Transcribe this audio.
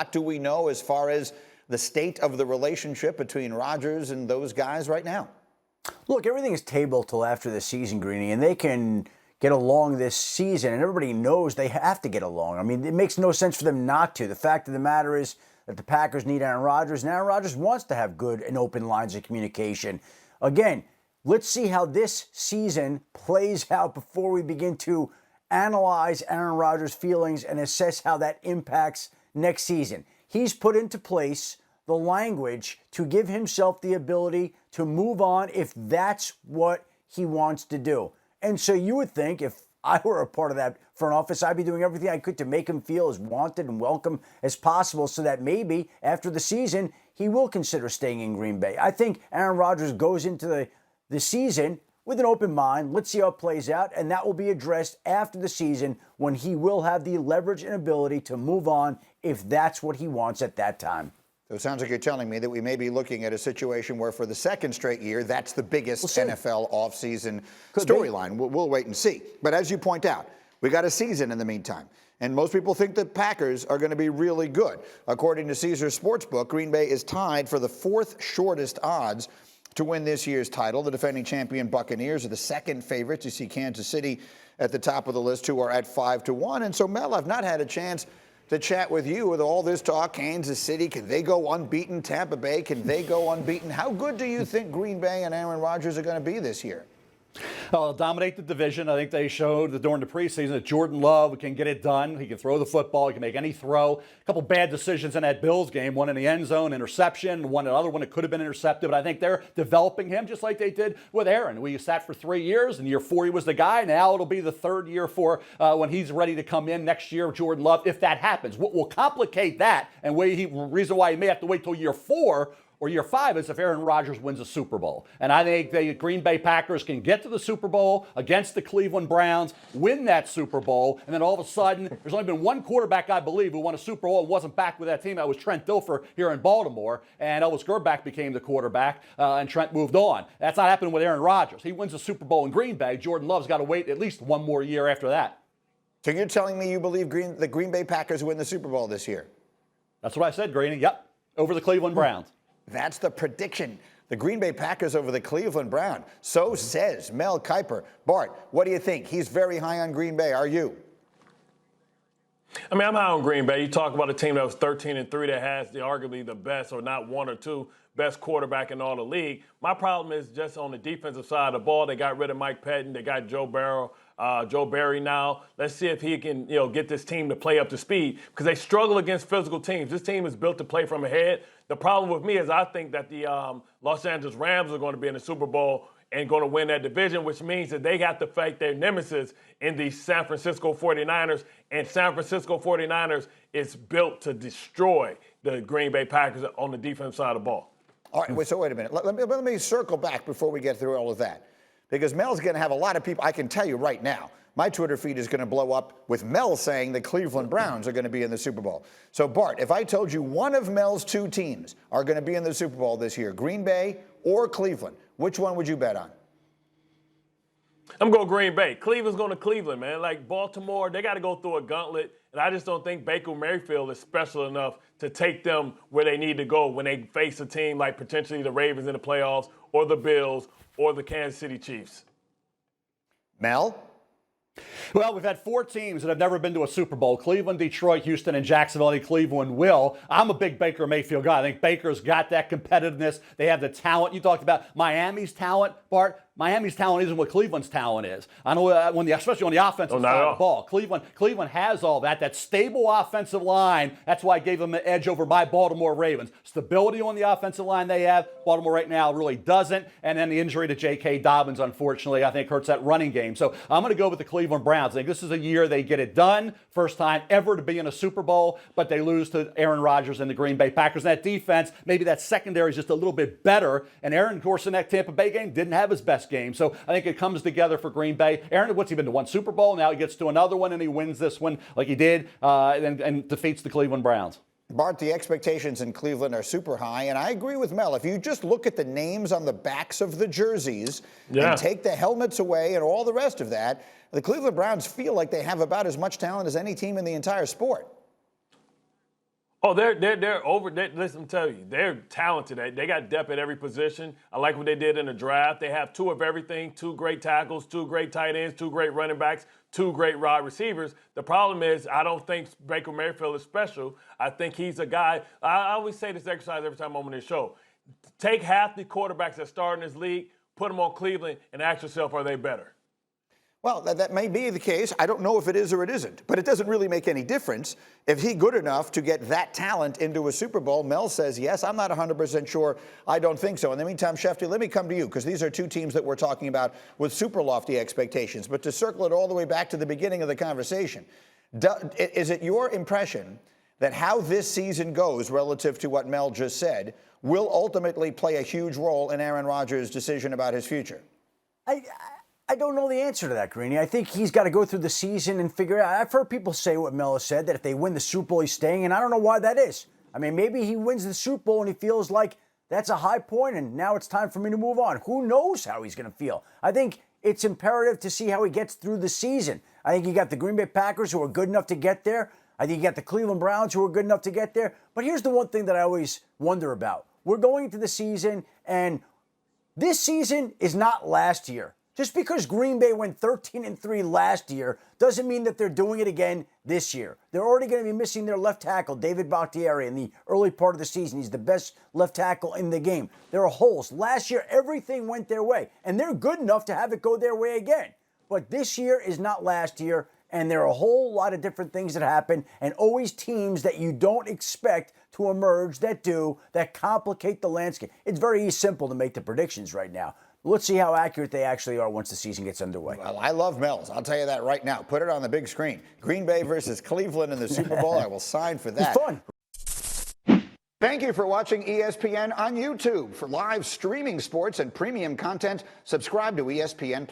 What do we know as far as the state of the relationship between Rodgers and those guys right now? Look, everything is tabled till after the season, Greeny, and they can get along this season, and everybody knows they have to get along. I mean, it makes no sense for them not to. The fact of the matter is that the Packers need Aaron Rodgers, and Aaron Rodgers wants to have good and open lines of communication. Again, let's see how this season plays out before we begin to analyze Aaron Rodgers' feelings and assess how that impacts next season. He's put into place the language to give himself the ability to move on if that's what he wants to do. And so you would think if I were a part of that front office, I'd be doing everything I could to make him feel as wanted and welcome as possible so that maybe after the season, he will consider staying in Green Bay. I think Aaron Rodgers goes into the season with an open mind. Let's see how it plays out, and that will be addressed after the season when he will have the leverage and ability to move on if that's what he wants at that time. So it sounds like you're telling me that we may be looking at a situation where for the second straight year, that's the biggest NFL offseason storyline. We'll wait and see. But as you point out, we got a season in the meantime. And most people think the Packers are going to be really good. According to Caesars Sportsbook, Green Bay is tied for the fourth shortest odds to win this year's title. The defending champion Buccaneers are the second favorites. You see Kansas City at the top of the list, who are at 5-1. And so, Mel, I've not had a chance to chat with you with all this talk. Kansas City, can they go unbeaten? Tampa Bay, can they go unbeaten? How good do you think Green Bay and Aaron Rodgers are going to be this year? They'll dominate the division. I think they showed during the preseason that Jordan Love can get it done. He can throw the football. He can make any throw. A couple bad decisions in that Bills game. One in the end zone, interception. Another one that could have been intercepted. But I think they're developing him just like they did with Aaron. We sat for 3 years. In year 4, he was the guy. Now it'll be the third year for when he's ready to come in next year, Jordan Love, if that happens. What will complicate that and reason why he may have to wait till year 4 or year 5 is if Aaron Rodgers wins a Super Bowl. And I think the Green Bay Packers can get to the Super Bowl against the Cleveland Browns, win that Super Bowl, and then all of a sudden, there's only been one quarterback, I believe, who won a Super Bowl and wasn't back with that team. That was Trent Dilfer here in Baltimore, and Elvis Grbac became the quarterback, and Trent moved on. That's not happening with Aaron Rodgers. He wins a Super Bowl in Green Bay. Jordan Love's got to wait at least one more year after that. So you're telling me you believe the Green Bay Packers win the Super Bowl this year? That's what I said, Greeny. Yep, over the Cleveland Browns. That's the prediction. The Green Bay Packers over the Cleveland Browns. So says Mel Kiper. Bart, what do you think? He's very high on Green Bay. Are you? I mean, I'm high on Green Bay. You talk about a team that was 13-3 that has arguably the best, or not one or two, best quarterback in all the league. My problem is just on the defensive side of the ball. They got rid of Mike Pettin. They got Joe Barry now. Let's see if he can, get this team to play up to speed, because they struggle against physical teams. This team is built to play from ahead. The problem with me is I think that the Los Angeles Rams are going to be in the Super Bowl and going to win that division, which means that they got to fight their nemesis in the San Francisco 49ers. And San Francisco 49ers is built to destroy the Green Bay Packers on the defensive side of the ball. All right, so wait a minute. Let me circle back before we get through all of that. Because Mel's going to have a lot of people, I can tell you right now, my Twitter feed is going to blow up with Mel saying the Cleveland Browns are going to be in the Super Bowl. So, Bart, if I told you one of Mel's two teams are going to be in the Super Bowl this year, Green Bay or Cleveland, which one would you bet on? I'm going Green Bay. Cleveland's going to Cleveland, man. Like Baltimore, they got to go through a gauntlet. And I just don't think Baker Mayfield is special enough to take them where they need to go when they face a team like potentially the Ravens in the playoffs or the Bills or the Kansas City Chiefs. Mel? Well, we've had 4 teams that have never been to a Super Bowl: Cleveland, Detroit, Houston, and Jacksonville. I think Cleveland will. I'm a big Baker Mayfield guy. I think Baker's got that competitiveness. They have the talent. You talked about Miami's talent, Bart. Miami's talent isn't what Cleveland's talent is. I know especially on the offensive side of the ball. Cleveland has all that. That stable offensive line, that's why I gave them an edge over my Baltimore Ravens. Stability on the offensive line they have, Baltimore right now really doesn't. And then the injury to J.K. Dobbins, unfortunately, I think hurts that running game. So I'm going to go with the Cleveland Browns. I think this is a year they get it done. First time ever to be in a Super Bowl, but they lose to Aaron Rodgers and the Green Bay Packers. And that defense, maybe that secondary is just a little bit better. And Aaron, of course, in that Tampa Bay game, didn't have his best game. So I think it comes together for Green Bay. Aaron, what's he been to one Super Bowl? Now he gets to another one and he wins this one like he did and defeats the Cleveland Browns. Bart, the expectations in Cleveland are super high, and I agree with Mel. If you just look at the names on the backs of the jerseys and take the helmets away and all the rest of that, the Cleveland Browns feel like they have about as much talent as any team in the entire sport. Oh, they're over. Listen, tell you, they're talented. They got depth at every position. I like what they did in the draft. They have two of everything: two great tackles, two great tight ends, two great running backs, two great wide receivers. The problem is, I don't think Baker Mayfield is special. I think he's a guy. I always say this exercise every time I'm on this show: take half the quarterbacks that start in this league, put them on Cleveland, and ask yourself, are they better? Well, that may be the case. I don't know if it is or it isn't, but it doesn't really make any difference. If he's good enough to get that talent into a Super Bowl, Mel says yes. I'm not 100% sure. I don't think so. In the meantime, Schefter, let me come to you, because these are two teams that we're talking about with super lofty expectations. But to circle it all the way back to the beginning of the conversation, is it your impression that how this season goes relative to what Mel just said will ultimately play a huge role in Aaron Rodgers' decision about his future? I don't know the answer to that, Greeny. I think he's got to go through the season and figure it out. I've heard people say what Mel has said, that if they win the Super Bowl, he's staying, and I don't know why that is. I mean, maybe he wins the Super Bowl and he feels like that's a high point and now it's time for me to move on. Who knows how he's going to feel? I think it's imperative to see how he gets through the season. I think you got the Green Bay Packers who are good enough to get there. I think you got the Cleveland Browns who are good enough to get there. But here's the one thing that I always wonder about. We're going into the season, and this season is not last year. Just because Green Bay went 13-3 last year doesn't mean that they're doing it again this year. They're already going to be missing their left tackle, David Bakhtiari, in the early part of the season. He's the best left tackle in the game. There are holes. Last year, everything went their way, and they're good enough to have it go their way again. But this year is not last year, and there are a whole lot of different things that happen, and always teams that you don't expect to emerge that do, that complicate the landscape. It's very simple to make the predictions right now. Let's see how accurate they actually are once the season gets underway. Well, I love Mel's. I'll tell you that right now. Put it on the big screen. Green Bay versus Cleveland in the Super Bowl. I will sign for that. It's fun. Thank you for watching ESPN on YouTube. For live streaming sports and premium content, subscribe to ESPN+.